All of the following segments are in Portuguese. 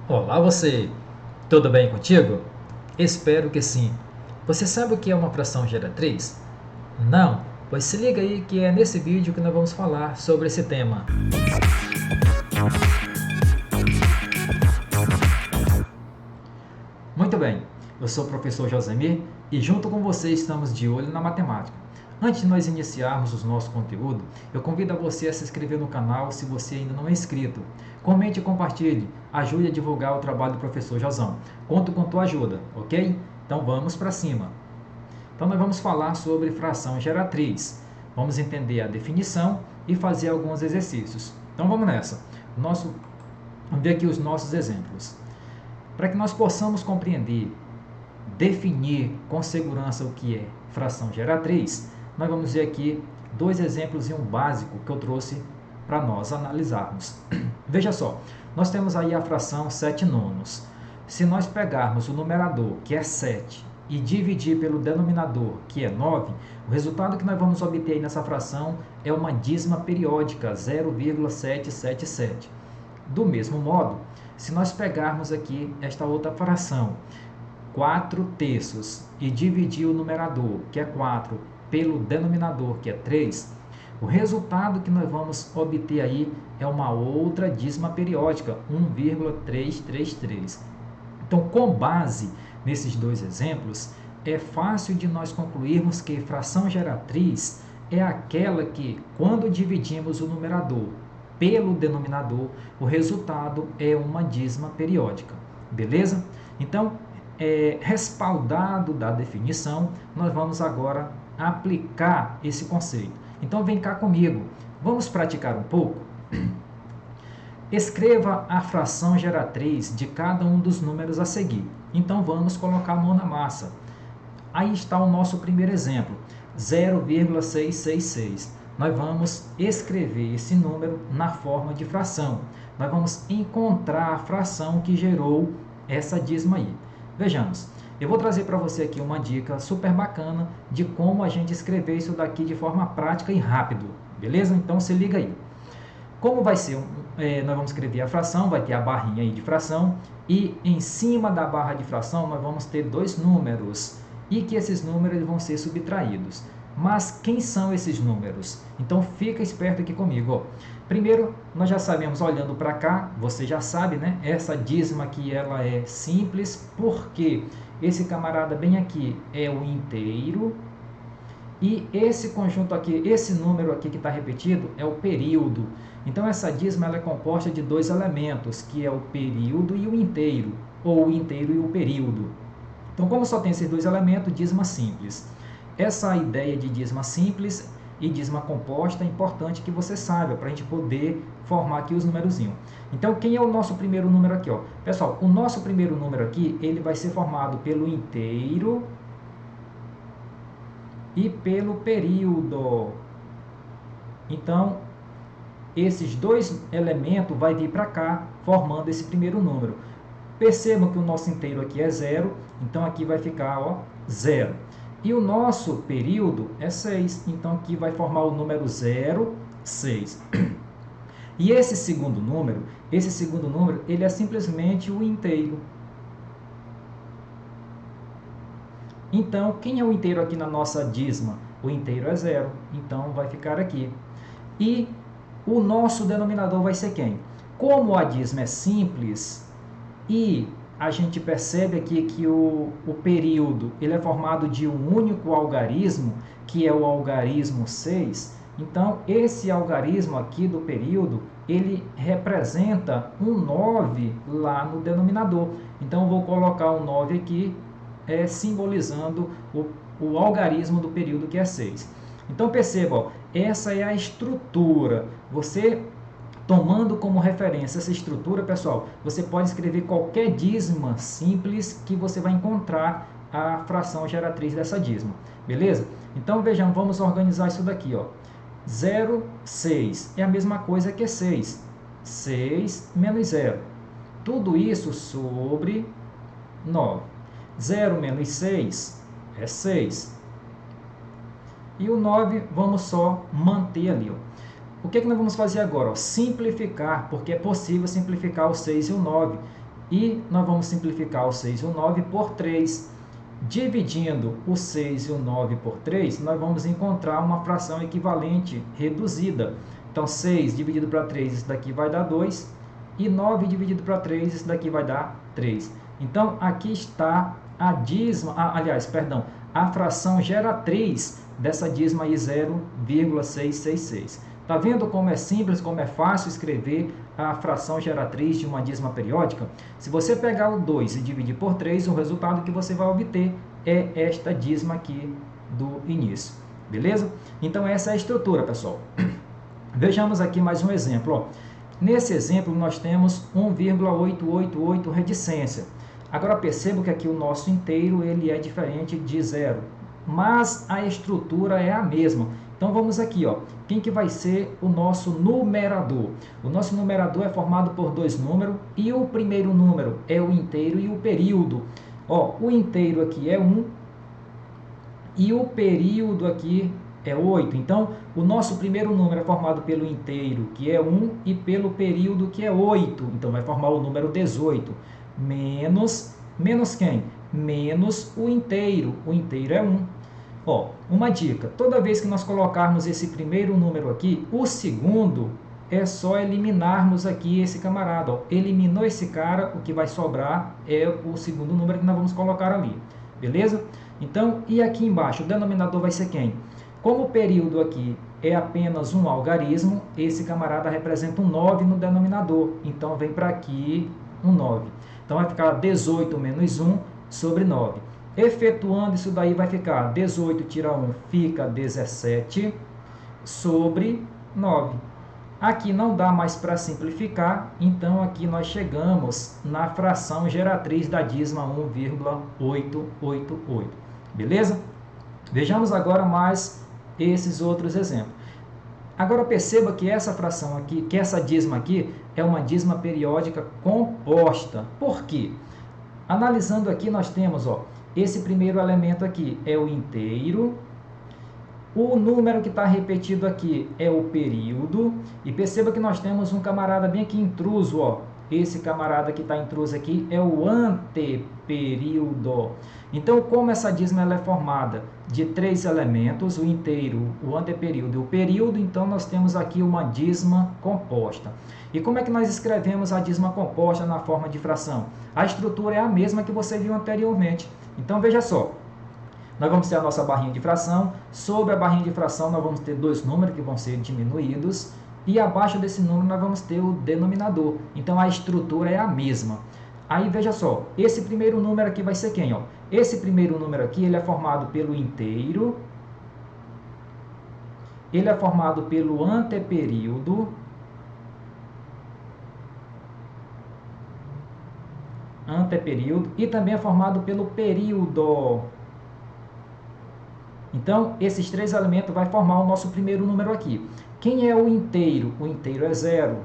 Olá você, tudo bem contigo? Espero que sim. Você sabe o que é uma fração geratriz? Não? Pois se liga aí que é nesse vídeo que nós vamos falar sobre esse tema. Muito bem, eu sou o professor Josemir e junto com você estamos de olho na matemática. Antes de nós iniciarmos o nosso conteúdo, eu convido a você a se inscrever no canal se você ainda não é inscrito. Comente e compartilhe, ajude a divulgar o trabalho do professor Josão. Conto com tua ajuda, ok? Então vamos para cima. Então nós vamos falar sobre fração geratriz. Vamos entender a definição e fazer alguns exercícios. Então vamos nessa. Vamos ver aqui os nossos exemplos. Para que nós possamos compreender, definir com segurança o que é fração geratriz, nós vamos ver aqui dois exemplos e um básico que eu trouxe para nós analisarmos. Veja só, nós temos aí a fração 7 nonos. Se nós pegarmos o numerador, que é 7, e dividir pelo denominador, que é 9, o resultado que nós vamos obter aí nessa fração é uma dízima periódica, 0,777. Do mesmo modo, se nós pegarmos aqui esta outra fração, 4 terços, e dividir o numerador, que é 4, pelo denominador, que é 3, o resultado que nós vamos obter aí é uma outra dízima periódica, 1,333. Então, com base nesses dois exemplos, é fácil de nós concluirmos que fração geratriz é aquela que, quando dividimos o numerador pelo denominador, o resultado é uma dízima periódica. Beleza? Então, respaldado da definição, nós vamos agora aplicar esse conceito. Então, vem cá comigo. Vamos praticar um pouco? Escreva a fração geratriz de cada um dos números a seguir. Então, vamos colocar a mão na massa. Aí está o nosso primeiro exemplo, 0,666. Nós vamos escrever esse número na forma de fração. Nós vamos encontrar a fração que gerou essa dízima aí. Vejamos, eu vou trazer para você aqui uma dica super bacana de como a gente escrever isso daqui de forma prática e rápido, beleza? Então se liga aí. Como vai ser, nós vamos escrever a fração, vai ter a barrinha aí de fração e em cima da barra de fração nós vamos ter dois números e que esses números vão ser subtraídos. Mas quem são esses números? Então fica esperto aqui comigo. Ó. Primeiro, nós já sabemos, olhando para cá, você já sabe, né? Essa dízima aqui ela é simples, porque esse camarada bem aqui é o inteiro. E esse conjunto aqui, esse número aqui que está repetido é o período. Então essa dízima ela é composta de dois elementos, que é o período e o inteiro, ou o inteiro e o período. Então como só tem esses dois elementos, dízima simples. Essa ideia de dízima simples e dízima composta é importante que você saiba, para a gente poder formar aqui os numerozinhos. Então, quem é o nosso primeiro número aqui? Ó? Pessoal, o nosso primeiro número aqui, ele vai ser formado pelo inteiro e pelo período. Então, esses dois elementos vai vir para cá, formando esse primeiro número. Percebam que o nosso inteiro aqui é 0, então aqui vai ficar 0. E o nosso período é 6, então aqui vai formar o número 0, 6. E esse segundo número, ele é simplesmente o inteiro. Então, quem é o inteiro aqui na nossa dízima? O inteiro é 0, então vai ficar aqui. E o nosso denominador vai ser quem? Como a dízima é simples e a gente percebe aqui que o período ele é formado de um único algarismo, que é o algarismo 6. Então, esse algarismo aqui do período, ele representa um 9 lá no denominador. Então, eu vou colocar um 9 aqui, simbolizando o algarismo do período, que é 6. Então, perceba, ó, essa é a estrutura. Você tomando como referência essa estrutura, pessoal, você pode escrever qualquer dízima simples que você vai encontrar a fração geratriz dessa dízima, beleza? Então, vejam, vamos organizar isso daqui, ó. 0, 6 é a mesma coisa que 6. 6 menos 0. Tudo isso sobre 9. 0 menos 6 é 6. E o 9 vamos só manter ali, ó. O que nós vamos fazer agora? Simplificar, porque é possível simplificar o 6 e o 9. E nós vamos simplificar o 6 e o 9 por 3. Dividindo o 6 e o 9 por 3, nós vamos encontrar uma fração equivalente reduzida. Então, 6 dividido para 3, isso daqui vai dar 2. E 9 dividido para 3, isso daqui vai dar 3. Então, aqui está a dízima, a fração geratriz dessa dízima aí 0,666. Está vendo como é simples, como é fácil escrever a fração geratriz de uma dízima periódica? Se você pegar o 2 e dividir por 3, o resultado que você vai obter é esta dízima aqui do início. Beleza? Então, essa é a estrutura, pessoal. Vejamos aqui mais um exemplo. Ó. Nesse exemplo, nós temos 1,888 reticência. Agora, perceba que aqui o nosso inteiro ele é diferente de zero, mas a estrutura é a mesma. Então, vamos aqui, ó. Quem que vai ser o nosso numerador? O nosso numerador é formado por dois números, e o primeiro número é o inteiro e o período. Ó, o inteiro aqui é 1, e o período aqui é 8. Então, o nosso primeiro número é formado pelo inteiro, que é 1, e pelo período, que é 8. Então, vai formar o número 18. Menos quem? Menos o inteiro. O inteiro é 1. Ó, uma dica, toda vez que nós colocarmos esse primeiro número aqui, o segundo é só eliminarmos aqui esse camarada. Ó. Eliminou esse cara, o que vai sobrar é o segundo número que nós vamos colocar ali. Beleza? Então, e aqui embaixo, o denominador vai ser quem? Como o período aqui é apenas um algarismo, esse camarada representa um 9 no denominador. Então, vem para aqui um 9. Então, vai ficar 18 menos 1 sobre 9. Efetuando isso daí, vai ficar 18 tira 1, fica 17 sobre 9. Aqui não dá mais para simplificar, então aqui nós chegamos na fração geratriz da dízima 1,888. Beleza? Vejamos agora mais esses outros exemplos. Agora perceba que essa fração aqui, que essa dízima aqui, é uma dízima periódica composta. Por quê? Analisando aqui, nós temos, ó, esse primeiro elemento aqui é o inteiro, o número que está repetido aqui é o período, e perceba que nós temos um camarada bem aqui intruso, ó. Esse camarada que está intruso aqui é o anteperíodo. Então, como essa dízima ela é formada de três elementos, o inteiro, o anteperíodo e o período, então nós temos aqui uma dízima composta. E como é que nós escrevemos a dízima composta na forma de fração? A estrutura é a mesma que você viu anteriormente. Então, veja só. Nós vamos ter a nossa barrinha de fração. Sobre a barrinha de fração, nós vamos ter dois números que vão ser diminuídos. E abaixo desse número, nós vamos ter o denominador. Então, a estrutura é a mesma. Aí, veja só. Esse primeiro número aqui vai ser quem? Ó? Esse primeiro número aqui, ele é formado pelo inteiro. Ele é formado pelo anteperíodo. E também é formado pelo período. Então, esses três elementos vão formar o nosso primeiro número aqui. Quem é o inteiro? O inteiro é 0.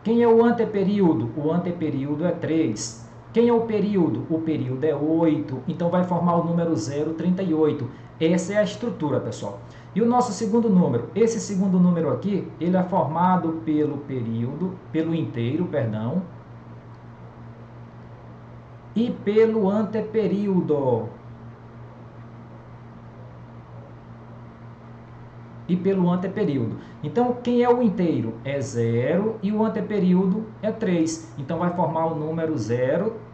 Quem é o anteperíodo? O anteperíodo é 3. Quem é o período? O período é 8. Então, vai formar o número 038. Essa é a estrutura, pessoal. E o nosso segundo número? Esse segundo número aqui, ele é formado pelo período, pelo inteiro, perdão, e pelo anteperíodo. Então, quem é o inteiro? É 0 e o anteperíodo é 3. Então, vai formar o número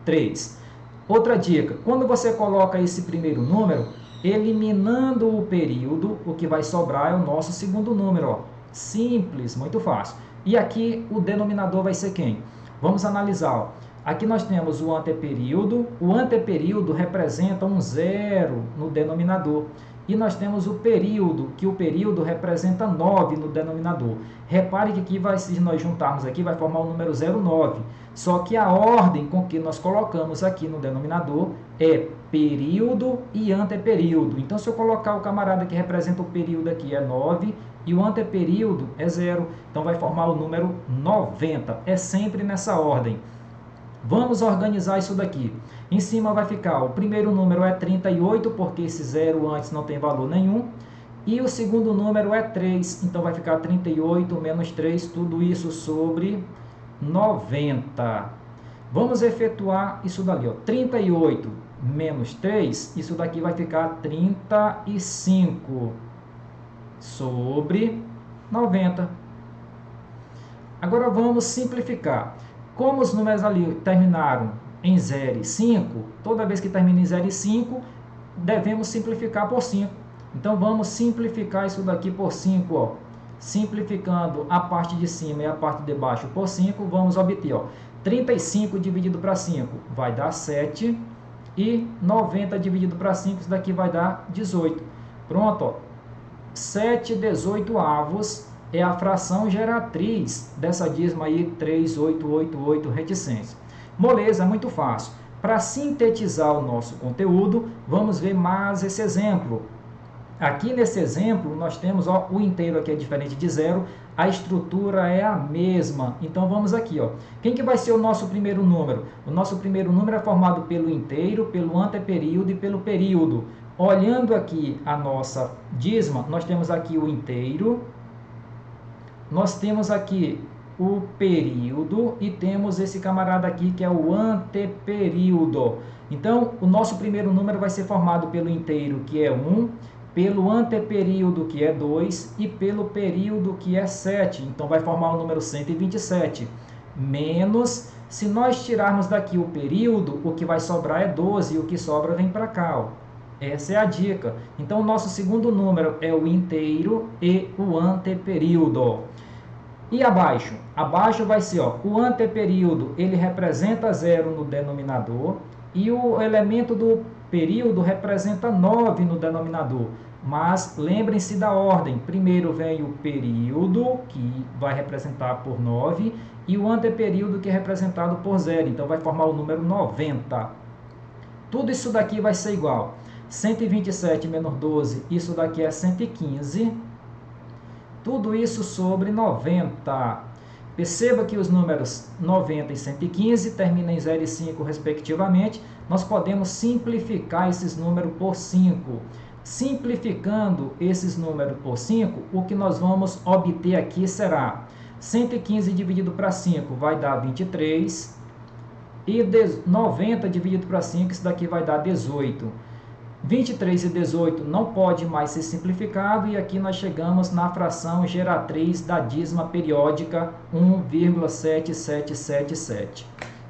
03. Outra dica, quando você coloca esse primeiro número, eliminando o período, o que vai sobrar é o nosso segundo número. Ó. Simples, muito fácil. E aqui o denominador vai ser quem? Vamos analisar. Ó. Aqui nós temos o anteperíodo representa um 0 no denominador. E nós temos o período, que o período representa 9 no denominador. Repare que aqui, se nós juntarmos aqui, vai formar o número 09. Só que a ordem com que nós colocamos aqui no denominador é período e anteperíodo. Então, se eu colocar o camarada que representa o período aqui é 9 e o anteperíodo é 0, então vai formar o número 90. É sempre nessa ordem. Vamos organizar isso daqui. Em cima vai ficar, o primeiro número é 38, porque esse 0 antes não tem valor nenhum. E o segundo número é 3, então vai ficar 38 menos 3, tudo isso sobre 90. Vamos efetuar isso dali, ó. 38 menos 3, isso daqui vai ficar 35 sobre 90. Agora vamos simplificar. Como os números ali terminaram em 0 e 5, toda vez que termina em 0 e 5, devemos simplificar por 5. Então vamos simplificar isso daqui por 5, ó. Simplificando a parte de cima e a parte de baixo por 5, vamos obter, ó, 35 dividido para 5 vai dar 7 e 90 dividido para 5, isso daqui vai dar 18. Pronto, ó. 7/18 é a fração geratriz dessa dízima aí 3888 reticência. Moleza, é muito fácil. Para sintetizar o nosso conteúdo, vamos ver mais esse exemplo. Aqui nesse exemplo, nós temos, ó, o inteiro aqui é diferente de 0, a estrutura é a mesma. Então vamos aqui, ó. Quem que vai ser o nosso primeiro número? O nosso primeiro número é formado pelo inteiro, pelo anteperíodo e pelo período. Olhando aqui a nossa dízima, nós temos aqui o inteiro, nós temos aqui o período e temos esse camarada aqui que é o anteperíodo. Então, o nosso primeiro número vai ser formado pelo inteiro, que é 1, pelo anteperíodo, que é 2, e pelo período, que é 7. Então, vai formar o número 127. Menos, se nós tirarmos daqui o período, o que vai sobrar é 12, e o que sobra vem para cá, ó. Essa é a dica. Então, o nosso segundo número é o inteiro e o anteperíodo. E abaixo? Abaixo vai ser, ó, o anteperíodo, ele representa 0 no denominador e o elemento do período representa 9 no denominador. Mas lembrem-se da ordem. Primeiro vem o período, que vai representar por 9, e o anteperíodo, que é representado por 0. Então, vai formar o número 90. Tudo isso daqui vai ser igual. 127 menos 12, isso daqui é 115. Tudo isso sobre 90. Perceba que os números 90 e 115 terminam em 0 e 5, respectivamente. Nós podemos simplificar esses números por 5. Simplificando esses números por 5, o que nós vamos obter aqui será 115 dividido para 5 vai dar 23. E 90 dividido para 5, isso daqui vai dar 18. 23 e 18 não pode mais ser simplificado, e aqui nós chegamos na fração geratriz da dízima periódica 1,7777.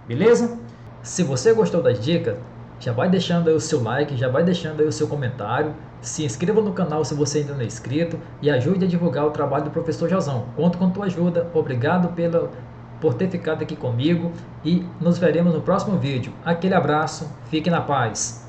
Beleza? Se você gostou das dicas, já vai deixando aí o seu like, já vai deixando aí o seu comentário, se inscreva no canal se você ainda não é inscrito e ajude a divulgar o trabalho do professor Josão. Conto com tua ajuda. Obrigado por ter ficado aqui comigo e nos veremos no próximo vídeo. Aquele abraço, fique na paz.